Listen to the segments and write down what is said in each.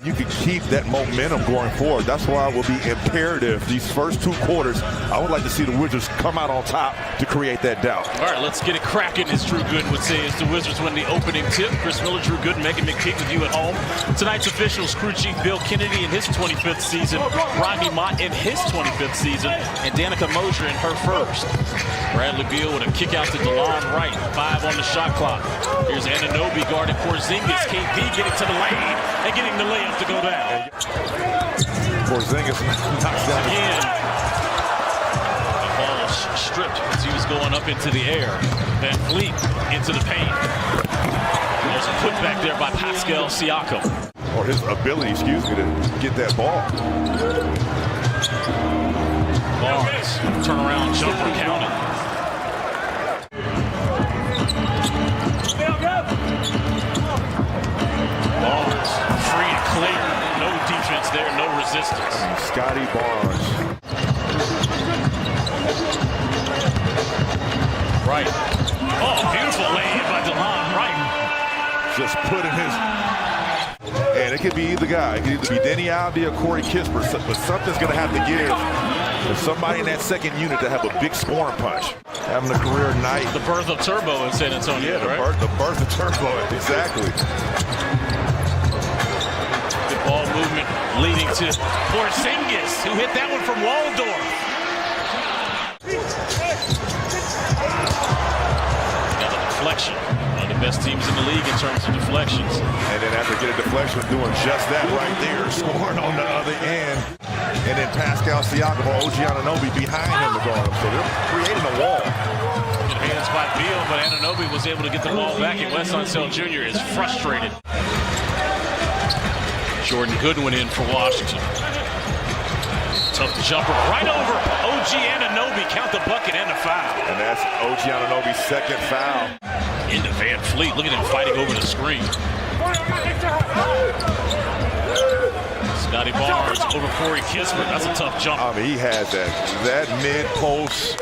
You can keep that momentum going forward. That's why it will be imperative these first 2 quarters. I would like to see the Wizards come out on top to create that doubt. All right, let's get it cracking, as Drew Gooden would say, as the Wizards win the opening tip. Chris Miller, Drew Gooden, Megan McPeak with you at home. Tonight's officials, crew chief Bill Kennedy in his 25th season, Rodney Mott in his 25th season, and Danica Mosier in her first. Bradley Beal with a kick out to DeLon Wright. 5 on the shot clock. Here's Anunoby guarding Porzingis. KP getting to the lane and getting the layup to go down. Porzingis knocks down again. The ball was stripped as he was going up into the air. Van Fleet into the paint. There's a putback there by Pascal Siakam. Or his ability, to get that ball. Barnes, turnaround jumper counted. Barnes, free and clear. No defense there, no resistance. Scotty Barnes. Right. Oh, beautiful lay-in by DeLon Wright. Just putting his... And it could be either guy. It could either be Denny Aldi or Corey Kispert. But something's going to have to give. There's somebody in that second unit to have a big scoring punch. Having a career night. The birth of Turbo in San Antonio, yeah, right? The birth of Turbo, exactly. Good ball movement leading to Porzingis, who hit that one from Waldorf. Got a deflection. One of the best teams in the league in terms of deflections. And then after getting a deflection, doing just that right there, scoring on the other end. And then Pascal Siakam or OG Anunoby behind him to guard him. So they're creating a wall. Good hands by Beal, but Anunoby was able to get the ball back, and Wes Unseld Jr. is frustrated. Jordan Goodwin in for Washington. Tough jumper right over OG Anunoby. Count the bucket and the foul. And that's OG Anunoby's second foul. Into Van Fleet. Look at him fighting over the screen. Scotty Barnes over Corey Kispert. That's a tough jump. I mean, he has that mid-post.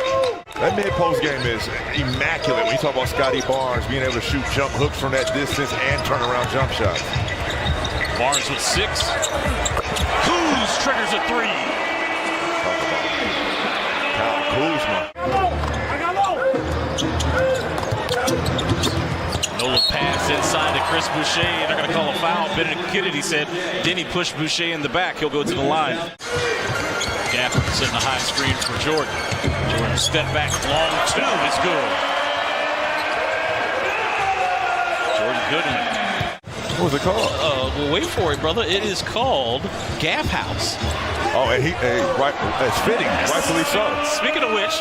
That mid-post game is immaculate when you talk about Scotty Barnes being able to shoot jump hooks from that distance and turn around jump shots. Barnes with 6. Kuz triggers a 3. Kyle Kuzma. Nola pass inside to Chris Boucher, and they're going to call a foul. Benedict Kennedy said, then he pushed Boucher in the back. He'll go to the line. Gafford setting a high screen for Jordan. Jordan step back, long 2 is good. Jordan Goodwin. What was it called? Well, wait for it, brother. It is called Gap House. Oh, and it's fitting, rightfully so. Speaking of which,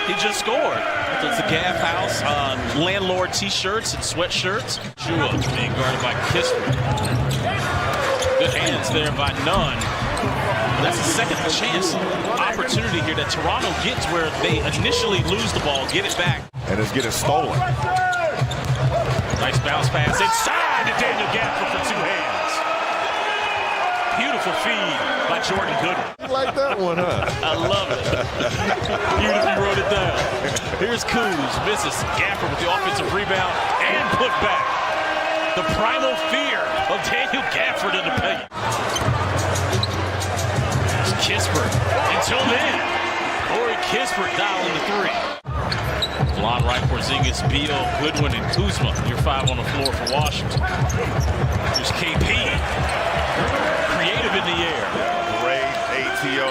he just scored. It's the Gap House landlord T-shirts and sweatshirts. Chua being guarded by Kispert. Good hands there by Nunn. That's a second chance opportunity here that Toronto gets where they initially lose the ball, get it back. And it's getting stolen. Nice bounce pass inside to Daniel Gafford for 2 hands. Beautiful feed by Jordan Goodwin. You like that one, huh? I love it. Even if you wrote it down. Here's Kuz, misses. Gafford with the offensive rebound and put back. The primal fear of Daniel Gafford in the paint. Kispert. Until then, Corey Kispert dialing the 3. DeLon Wright, Porzingis, Beal, Goodwin, and Kuzma. Your 5 on the floor for Washington. There's KP. Creative in the air. Great ATO.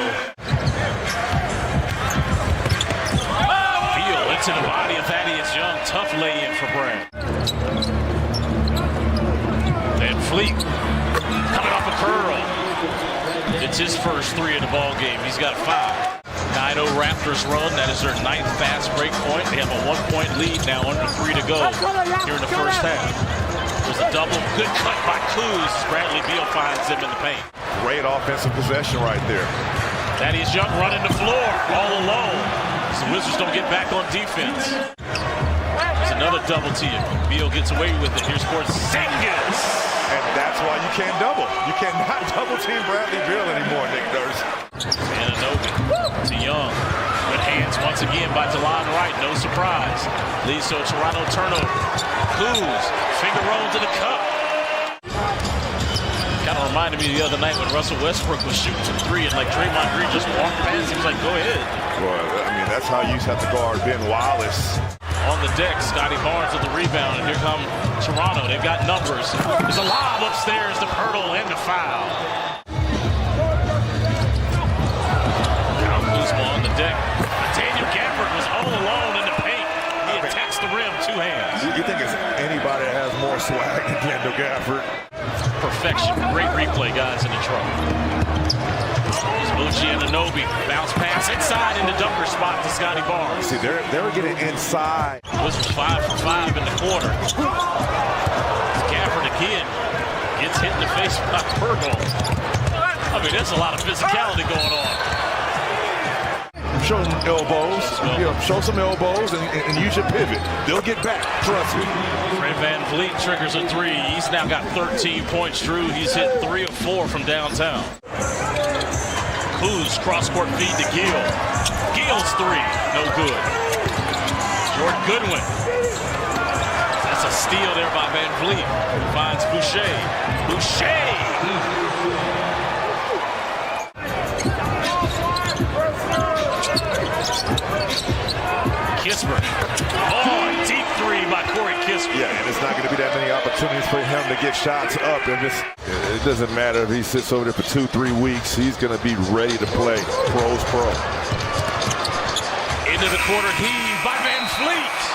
Beal into the body of Thaddeus Young. Tough lay-in for Brad. Van Fleet coming off a curl. It's his first 3 of the ball game. He's got 5. 9-0 Raptors run. That is their 9th fast break point. They have a 1-point lead now, under 3 to go here in the first half. There's a double. Good cut by Kuz. Bradley Beal finds him in the paint. Great offensive possession right there. Thaddeus Young running the floor all alone. So the Wizards don't get back on defense. There's another double to you. Beal gets away with it. Here's Porzingis. And that's why you can't double. You cannot double team Bradley Beal anymore, Nick Nurse. Anunoby to Young. Good hands once again by DeLon Wright. No surprise. Leads to a Toronto turnover. Kuz, finger roll to the cup. Got a reminded me the other night when Russell Westbrook was shooting from three and like Draymond Green just walked past. He was like, go ahead. Well, I mean, that's how you have to guard Ben Wallace. On the deck, Scotty Barnes with the rebound, and here come Toronto. They've got numbers. There's a lob upstairs to Pirtle and the foul. Kyle Kuzma on the deck. Daniel Gafford was all alone in the paint. He attacks the rim, two hands. You think it's anybody that has more swag than Daniel Gafford? Perfection. Great replay, guys, in the trouble. Bucci and Anunoby bounce pass inside in the dunker spot to Scotty Barnes. See, they were getting inside. Wizards 5 for 5 in the quarter. Gafford again gets hit in the face by Pirtle. I mean, there's a lot of physicality going on. Show them elbows. Show some elbows and use your pivot. They'll get back. Trust me. Fred VanVleet triggers a three. He's now got 13 points. Drew, he's hit 3 of 4 from downtown. Kuz cross-court feed to Gill. Gill's three, no good. Jordan Goodwin. That's a steal there by VanVleet. Finds Boucher. Boucher! Kispert. Oh, deep three by Corey Kispert. Yeah, and it's not going to be that many opportunities for him to get shots up. And just, it doesn't matter if he sits over there for 2-3 weeks. He's going to be ready to play. Pro's pro. Into the quarter heave by VanVleet.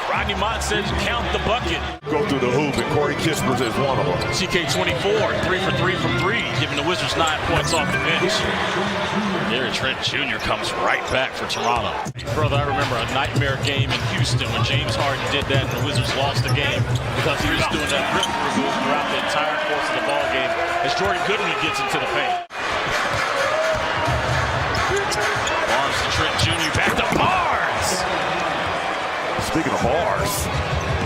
Rodney Mott says count the bucket. Go through the hoop, and Corey Kispert is one of them. CK24, 3 for 3 from 3, giving the Wizards 9 points off the bench. Gary Trent Jr. comes right back for Toronto. Brother, I remember a nightmare game in Houston when James Harden did that and the Wizards lost the game because he was doing that grip move throughout the entire course of the ball game as Jordan Goodwin gets into the paint. Barnes to Trent Jr. back to Barnes. Speaking of bars,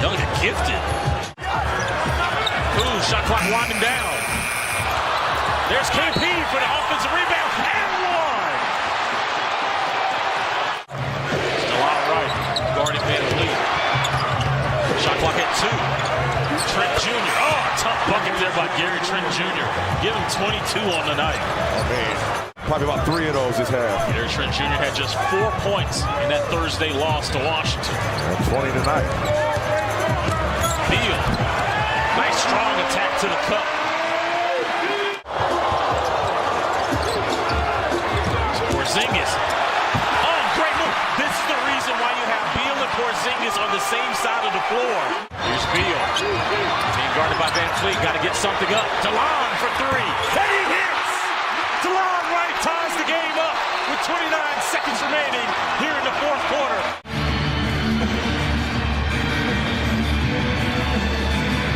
Young get gifted. Ooh, shot clock winding down. There's KP for the offensive rebound and one. Still out right. Guarding VanVleet. Shot clock at 2. Trent Jr. Oh, tough bucket there by Gary Trent Jr. Give him 22 on the night. Oh, man. Probably about 3 of those this half. Gary Trent Jr. had just 4 points in that Thursday loss to Washington. And 20 tonight. Beal. Nice strong attack to the cup. Porzingis. Oh, great move. This is the reason why you have Beal and Porzingis on the same side of the floor. Here's Beal. Being guarded by VanVleet. Got to get something up. DeLon for 3. And he hits! DeLon Wright ties the game up with 29 seconds remaining here in the fourth quarter.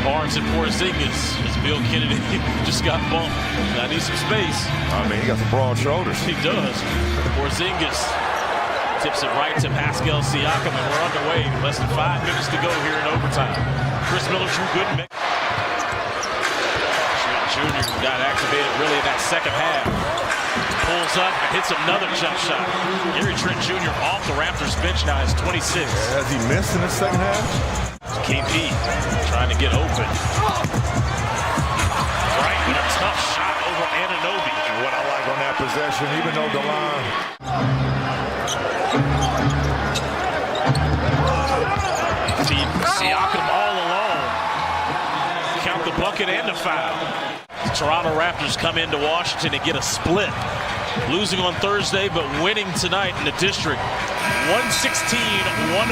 Barnes and Porzingis as Bill Kennedy just got bumped. I need some space. I mean, he got some broad shoulders. He does. Porzingis tips it right to Pascal Siakam, and we're underway. Less than 5 minutes to go here in overtime. Chris Miller, Drew Gooden. Jr. got activated really in that second half. Pulls up and hits another jump shot. Gary Trent Jr. off the Raptors bench now has 26. Has he missed in the second half? KP trying to get open. Right with a tough shot over Anunoby. And what I like on that possession, even though DeLon. Siakam all alone. Count the bucket and the foul. The Toronto Raptors come into Washington and get a split. Losing on Thursday, but winning tonight in the district. 116-102.